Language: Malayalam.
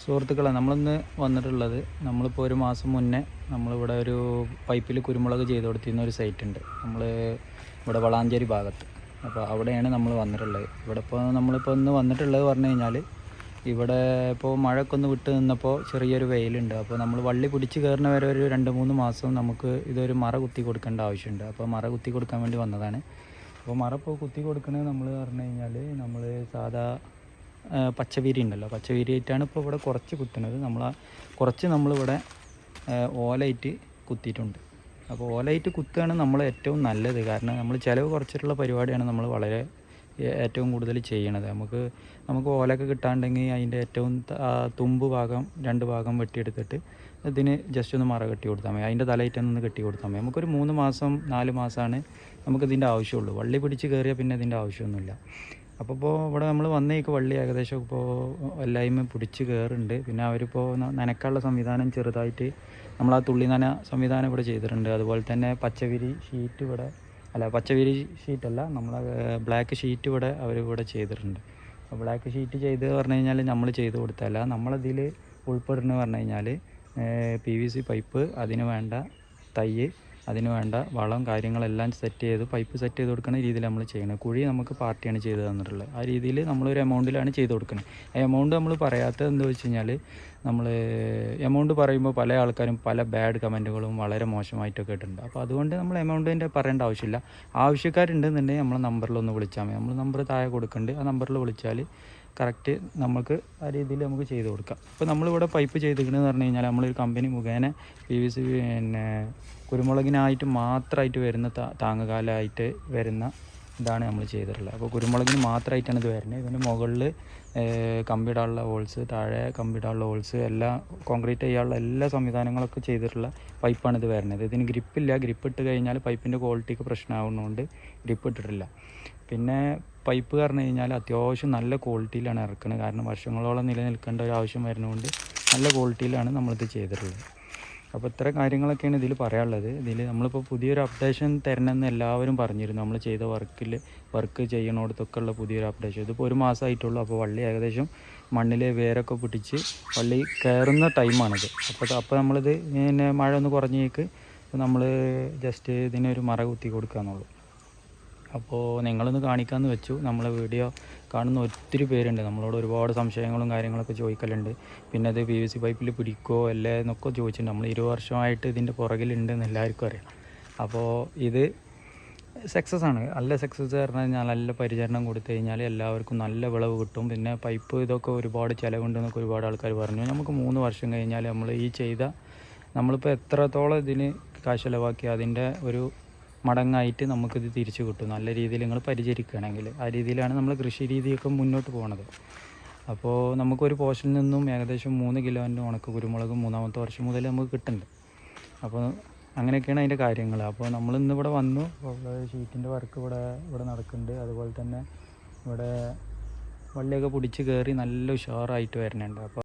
സുഹൃത്തുക്കളെ, നമ്മളിന്ന് വന്നിട്ടുള്ളത്, നമ്മളിപ്പോൾ ഒരു മാസം മുന്നേ നമ്മളിവിടെ ഒരു പൈപ്പിൽ കുരുമുളക് ചെയ്ത് കൊടുത്തിരുന്ന ഒരു സൈറ്റ് ഉണ്ട്. ഇവിടെ വളാഞ്ചേരി ഭാഗത്ത്. അപ്പോൾ അവിടെയാണ് നമ്മൾ വന്നിട്ടുള്ളത്. നമ്മളിപ്പോൾ ഇന്ന് വന്നിട്ടുള്ളത് പറഞ്ഞു കഴിഞ്ഞാൽ, ഇവിടെ ഇപ്പോൾ മഴയൊക്കെ ഒന്ന് വിട്ട് നിന്നപ്പോൾ ചെറിയൊരു വെയിലുണ്ട്. അപ്പോൾ നമ്മൾ വള്ളി പിടിച്ച് കയറുന്ന വരെ ഒരു 2-3 മാസം നമുക്ക് ഇതൊരു മറ കുത്തി കൊടുക്കേണ്ട ആവശ്യമുണ്ട്. അപ്പോൾ മറ കുത്തി കൊടുക്കാൻ വേണ്ടി വന്നതാണ്. അപ്പോൾ മറ ഇപ്പോൾ കുത്തി കൊടുക്കുന്നത് നമ്മൾ പറഞ്ഞു കഴിഞ്ഞാൽ, നമ്മൾ സാധാ പച്ചവീരി ഉണ്ടല്ലോ, പച്ചവീരിയായിട്ടാണ് ഇപ്പോൾ ഇവിടെ കുറച്ച് കുത്തുന്നത്. നമ്മളിവിടെ ഓലയിട്ട് കുത്തിയിട്ടുണ്ട്. അപ്പോൾ ഓലയിട്ട് കുത്തുകയാണ് നമ്മൾ ഏറ്റവും നല്ലത്. കാരണം നമ്മൾ ചിലവ് കുറച്ചിട്ടുള്ള പരിപാടിയാണ് നമ്മൾ ഏറ്റവും കൂടുതൽ ചെയ്യണത്. നമുക്ക് ഓലയൊക്കെ കിട്ടാണ്ടെങ്കിൽ അതിൻ്റെ ഏറ്റവും തുമ്പ് ഭാഗം 2 ഭാഗം വെട്ടിയെടുത്തിട്ട് ഇതിന് ജസ്റ്റ് ഒന്ന് മറ കെട്ടി കൊടുത്താൽ മതി. അതിൻ്റെ തലയിട്ടൊന്ന് കെട്ടി കൊടുത്താൽ മതി. നമുക്കൊരു 3 മാസം 4 മാസമാണ് നമുക്കിതിൻ്റെ ആവശ്യമുള്ളൂ. വള്ളി പിടിച്ച് കയറിയാൽ പിന്നെ ഇതിൻ്റെ ആവശ്യമൊന്നുമില്ല. അപ്പോൾ ഇവിടെ നമ്മൾ വന്നേക്ക് വള്ളി ഏകദേശം ഇപ്പോൾ എല്ലായ്മ പിടിച്ച് കയറുന്നുണ്ട്. പിന്നെ അവരിപ്പോൾ നനയ്ക്കാനുള്ള സംവിധാനം ചെറുതായിട്ട് നമ്മൾ തുള്ളി നന സംവിധാനം ഇവിടെ ചെയ്തിട്ടുണ്ട്. അതുപോലെ തന്നെ പച്ചവിരി ഷീറ്റല്ല, നമ്മളെ ബ്ലാക്ക് ഷീറ്റ് അവരിവിടെ ചെയ്തിട്ടുണ്ട്. അപ്പോൾ ബ്ലാക്ക് ഷീറ്റ് ചെയ്ത് പറഞ്ഞു കഴിഞ്ഞാൽ നമ്മൾ ചെയ്ത് കൊടുത്തല്ല, നമ്മളതിൽ ഉൾപ്പെടുന്നത് പറഞ്ഞു കഴിഞ്ഞാൽ PVC പൈപ്പ്, അതിന് വേണ്ട തൈ, അതിന് വേണ്ട വളം കാര്യങ്ങളെല്ലാം പൈപ്പ് സെറ്റ് ചെയ്ത് കൊടുക്കുന്ന രീതിയിൽ നമ്മൾ ചെയ്യണം. കുഴി നമുക്ക് പാർട്ടിയാണ് ചെയ്ത് തന്നിട്ടുള്ളത്. ആ രീതിയിൽ നമ്മളൊരു എമൗണ്ടിലാണ് ചെയ്ത് കൊടുക്കുന്നത്. ആ എമൗണ്ട് നമ്മൾ പറയാത്തത് എന്താ വെച്ച് കഴിഞ്ഞാൽ, നമ്മൾ എമൗണ്ട് പറയുമ്പോൾ പല ആൾക്കാരും പല ബാഡ് കമൻറ്റുകളും വളരെ മോശമായിട്ടൊക്കെ ഇട്ടിട്ടുണ്ട്. അപ്പോൾ അതുകൊണ്ട് നമ്മൾ എമൗണ്ടിൻ്റെ പറയേണ്ട ആവശ്യമില്ല. ആവശ്യക്കാരുണ്ടെന്നുണ്ടെങ്കിൽ നമ്മളെ നമ്പറിലൊന്ന് വിളിച്ചാൽ മതി. നമ്മൾ നമ്പർ താഴെ കൊടുക്കുന്നുണ്ട്. ആ നമ്പറിൽ വിളിച്ചാൽ കറക്റ്റ് നമുക്ക് ആ രീതിയിൽ നമുക്ക് ചെയ്ത് കൊടുക്കാം. ഇപ്പോൾ നമ്മളിവിടെ പൈപ്പ് ചെയ്തിരിക്കണമെന്ന് പറഞ്ഞു കഴിഞ്ഞാൽ, നമ്മളൊരു കമ്പനി മുഖേന PVC കുരുമുളകിനായിട്ട് മാത്രമായിട്ട് വരുന്ന താങ്ങുകാലായിട്ട് വരുന്ന ഇതാണ് നമ്മൾ ചെയ്തിട്ടുള്ളത്. അപ്പോൾ കുരുമുളകിന് മാത്രമായിട്ടാണ് ഇത് വരുന്നത്. ഇതിൻ്റെ മുകളിൽ കമ്പിടാനുള്ള ഹോൾസ്, താഴെ കമ്പിടാനുള്ള ഹോൾസ്, എല്ലാം കോൺക്രീറ്റ് ചെയ്യാനുള്ള എല്ലാ സംവിധാനങ്ങളൊക്കെ ചെയ്തിട്ടുള്ള പൈപ്പാണ് ഇത് വരുന്നത്. ഇതിന് ഗ്രിപ്പില്ല. ഗ്രിപ്പ് ഇട്ട് കഴിഞ്ഞാൽ പൈപ്പിൻ്റെ ക്വാളിറ്റിക്ക് പ്രശ്നമാകുന്നതുകൊണ്ട് ഗ്രിപ്പ് ഇട്ടിട്ടില്ല. പിന്നെ പൈപ്പ് പറഞ്ഞു കഴിഞ്ഞാൽ അത്യാവശ്യം നല്ല ക്വാളിറ്റിയിലാണ് ഇറക്കുന്നത്. കാരണം വർഷങ്ങളോളം നിലനിൽക്കേണ്ട ഒരു ആവശ്യം വരുന്നതുകൊണ്ട് നല്ല ക്വാളിറ്റിയിലാണ് നമ്മളിത് ചെയ്തിട്ടുള്ളത്. അപ്പോൾ ഇത്ര കാര്യങ്ങളൊക്കെയാണ് ഇതിൽ പറയാനുള്ളത്. നമ്മളിപ്പോൾ പുതിയൊരു അപ്ഡേഷൻ തരണമെന്ന് എല്ലാവരും പറഞ്ഞിരുന്നു. നമ്മൾ ചെയ്ത വർക്ക് ചെയ്യണോടത്തൊക്കെ ഉള്ള പുതിയൊരു അപ്ഡേഷൻ. ഇതിപ്പോൾ ഒരു മാസമായിട്ടുള്ളൂ. അപ്പോൾ വള്ളി ഏകദേശം മണ്ണിൽ വേരൊക്കെ പിടിച്ച് വള്ളി കയറുന്ന ടൈമാണിത്. അപ്പോൾ നമ്മളിത് പിന്നെ മഴ ഒന്ന് കുറഞ്ഞേക്ക് നമ്മൾ ജസ്റ്റ് ഇതിനൊരു മറ കുത്തി കൊടുക്കാന്നുള്ളൂ. അപ്പോൾ നിങ്ങളൊന്ന് കാണിക്കാമെന്ന് വെച്ചു. നമ്മളെ വീഡിയോ കാണുന്ന ഒത്തിരി പേരുണ്ട്. നമ്മളോട് ഒരുപാട് സംശയങ്ങളും കാര്യങ്ങളൊക്കെ ചോദിക്കലുണ്ട്. പിന്നെ അത് PVC പൈപ്പിൽ പിടിക്കുമോ അല്ലേ എന്നൊക്കെ ചോദിച്ചിട്ടുണ്ട്. നമ്മൾ 20 വർഷമായിട്ട് ഇതിൻ്റെ പുറകിലുണ്ടെന്ന് എല്ലാവർക്കും അറിയാം. അപ്പോൾ ഇത് സക്സസ് ആണ്. നല്ല സക്സസ് പറഞ്ഞു കഴിഞ്ഞാൽ, നല്ല പരിചരണം കൊടുത്തു കഴിഞ്ഞാൽ എല്ലാവർക്കും നല്ല വിളവ് കിട്ടും. പിന്നെ പൈപ്പ് ഇതൊക്കെ ഒരുപാട് ചിലവുണ്ടെന്നൊക്കെ ഒരുപാട് ആൾക്കാർ പറഞ്ഞു. നമുക്ക് 3 വർഷം കഴിഞ്ഞാൽ നമ്മളിപ്പോൾ എത്രത്തോളം ഇതിന് കാശ് ചിലവാക്കി അതിൻ്റെ ഒരു മടങ്ങായിട്ട് നമുക്കിത് തിരിച്ചു കിട്ടും. നല്ല രീതിയിൽ നിങ്ങൾ പരിചരിക്കുകയാണെങ്കിൽ. ആ രീതിയിലാണ് നമ്മൾ കൃഷി രീതിയൊക്കെ മുന്നോട്ട് പോകുന്നത്. അപ്പോൾ നമുക്കൊരു പോഷനിൽ നിന്നും ഏകദേശം 3 കിലോൻ്റെ ഉണക്ക കുരുമുളക് 3ാമത്തെ വർഷം മുതൽ നമുക്ക് കിട്ടുന്നുണ്ട്. അപ്പോൾ അങ്ങനെയൊക്കെയാണ് അതിൻ്റെ കാര്യങ്ങൾ. അപ്പോൾ നമ്മളിന്ന് ഇവിടെ വന്നു. ഷീറ്റിൻ്റെ വർക്ക് ഇവിടെ നടക്കുന്നുണ്ട്. അതുപോലെ തന്നെ ഇവിടെ വള്ളിയൊക്കെ പിടിച്ച് കയറി നല്ല ഉഷാറായിട്ട് വരുന്നുണ്ട്. അപ്പോൾ